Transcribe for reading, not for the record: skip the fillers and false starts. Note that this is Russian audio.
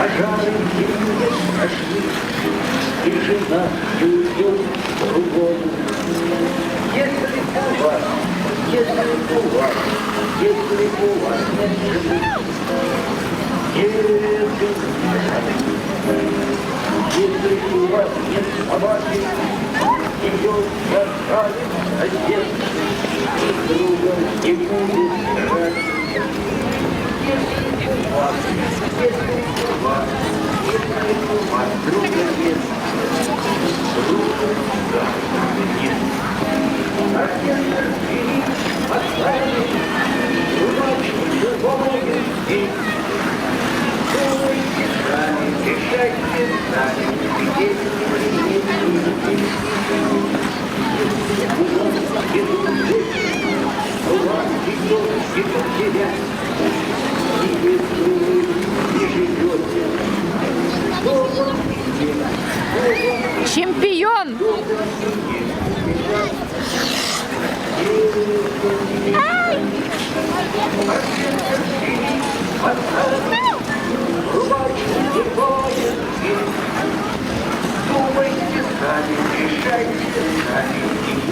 пожары не прошли, и жена не уйдет другому. Если у вас нет жены, если у вас нет собаки, ее оставит отец, и друга не будет ждать. Если у вас друга нет, друга нет. Отец любви оставит, удачи живому везде. Думайте сами, решайте сами, если Чемпион! Думайте сами, решайте сами.